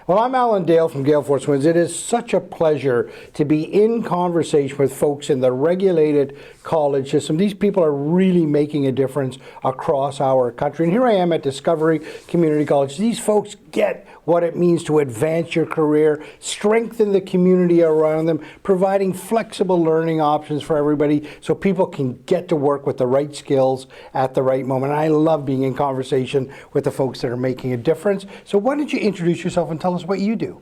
Well, I'm Alan Dale from Gale Force Winds. It is such a pleasure to be in conversation with folks in the regulated college system. These people are really making a difference across our country. And here I am at Discovery Community College. These folks get what it means to advance your career, strengthen the community around them, providing flexible learning options for everybody so people can get to work with the right skills at the right moment. And I love being in conversation with the folks that are making a difference. So why don't you introduce yourself and tell us what you do?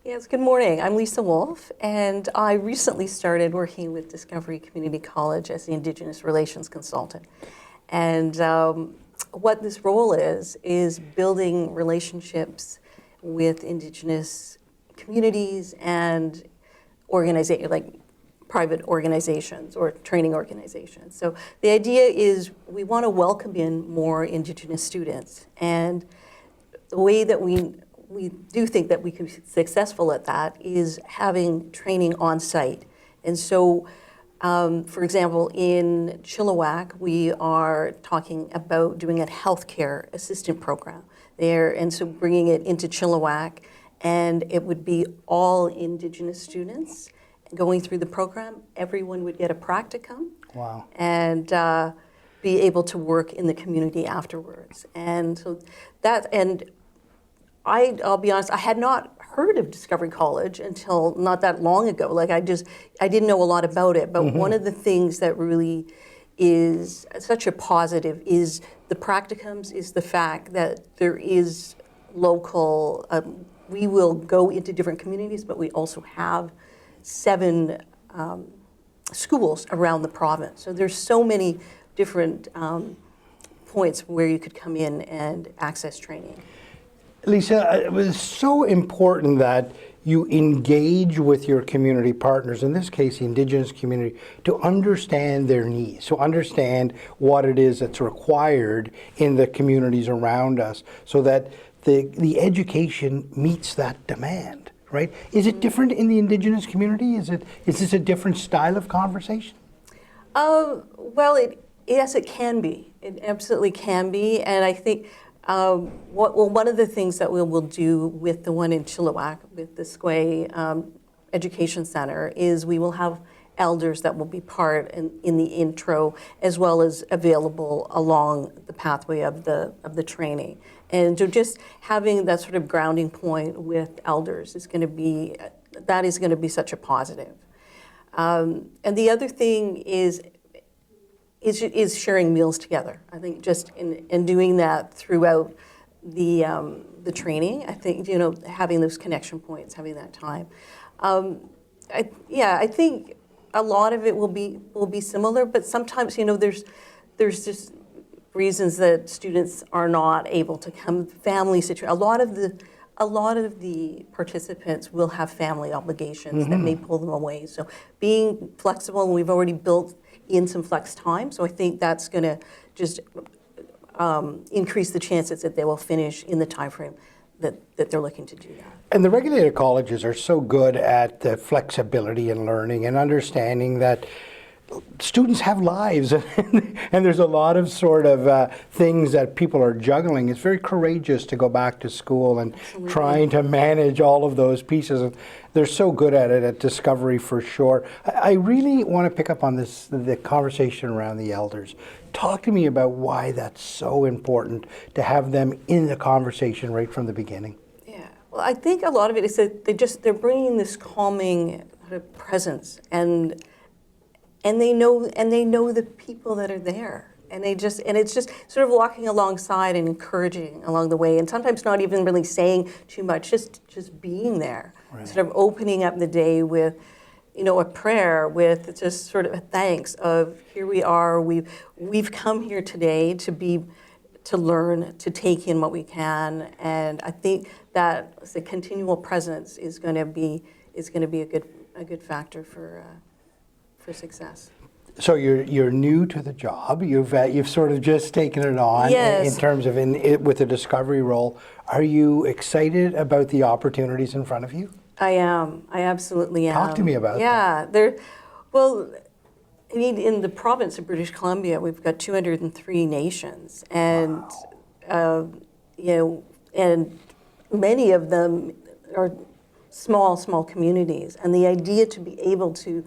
Yes, good morning. I'm Lisa Wolfe, and I recently started working with Discovery Community College as the Indigenous Relations Consultant. And what this role is building relationships with Indigenous communities and like private organizations or training organizations. So the idea is we want to welcome in more Indigenous students, and the way that we do think that we can be successful at that is having training on site. And so, for example, in Chilliwack, we are talking about doing a healthcare assistant program there, and so bringing it into Chilliwack, and it would be all Indigenous students going through the program. Everyone would get a practicum. Wow. And be able to work in the community afterwards. And so that, and I'll be honest, I had not heard of Discovery College until not that long ago. Like I didn't know a lot about it, but one of the things that really is such a positive is the practicums, is the fact that there is local, we will go into different communities, but we also have 7 schools around the province. So there's so many different points where you could come in and access training. Lisa, it was so important that you engage with your community partners, in this case the Indigenous community, to understand their needs, to understand what it is that's required in the communities around us so that the education meets that demand, right? Is it different in the Indigenous community? Is this a different style of conversation? Well, yes, it can be. It absolutely can be, and I think one of the things that we will do with the one in Chilliwack, with the Squay Education Center, is we will have elders that will be part in the intro, as well as available along the pathway of the training. And so just having that sort of grounding point with elders is going to be such a positive. And the other thing is sharing meals together. I think just in doing that throughout the training, I think, having those connection points, having that time. I think a lot of it will be similar, but sometimes, there's just reasons that students are not able to come, family situation. A lot of the participants will have family obligations that may pull them away. So being flexible, and we've already built in some flex time, so I think that's going to just increase the chances that they will finish in the time frame that they're looking to do that. And the regulated colleges are so good at the flexibility in learning and understanding that students have lives and there's a lot of sort of things that people are juggling. It's very courageous to go back to school and trying to manage all of those pieces. And they're so good at it at Discovery for sure. I really want to pick up on the conversation around the elders. Talk to me about why that's so important to have them in the conversation right from the beginning. Yeah, well, I think a lot of it is that they're bringing this calming presence, and they know the people that are there, and it's just sort of walking alongside and encouraging along the way, and sometimes not even really saying too much, just being there, right. Sort of opening up the day with, a prayer, with just sort of a thanks of, here we are, we've come here today to learn, to take in what we can, and I think that the continual presence is going to be a good factor for success. So you're new to the job. You've sort of just taken it on. Yes. In terms of with the Discovery role. Are you excited about the opportunities in front of you? I am. I absolutely am. Talk to me about that. Yeah. Well, I mean, in the province of British Columbia, we've got 203 nations, and wow. And many of them are small communities. And the idea to be able to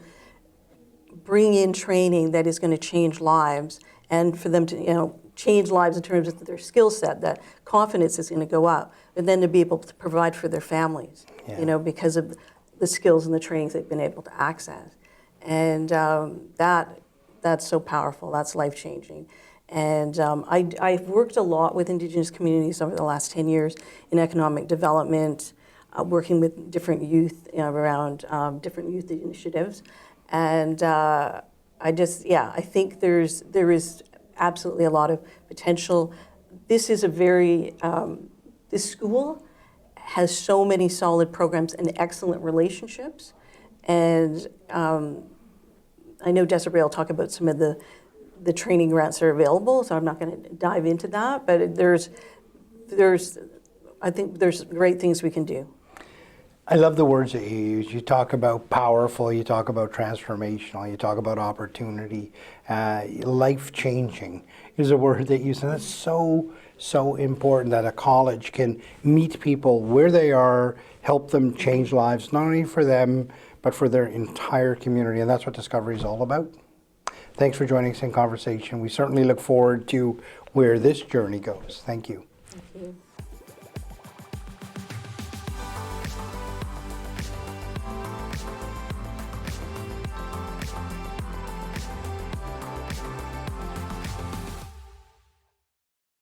bring in training that is going to change lives, and for them to, change lives in terms of their skill set, that confidence is going to go up, but then to be able to provide for their families, because of the skills and the trainings they've been able to access. And that's so powerful, that's life-changing. And I've worked a lot with Indigenous communities over the last 10 years in economic development, working with different youth around different youth initiatives. And I think there is absolutely a lot of potential. This is this school has so many solid programs and excellent relationships. And I know Desiree will talk about some of the training grants that are available, so I'm not going to dive into that, but I think there's great things we can do. I love the words that you use. You talk about powerful, you talk about transformational, you talk about opportunity. Life-changing is a word that you use, and that's so important that a college can meet people where they are, help them change lives, not only for them, but for their entire community, and that's what Discovery is all about. Thanks for joining us in conversation. We certainly look forward to where this journey goes. Thank you. Thank you.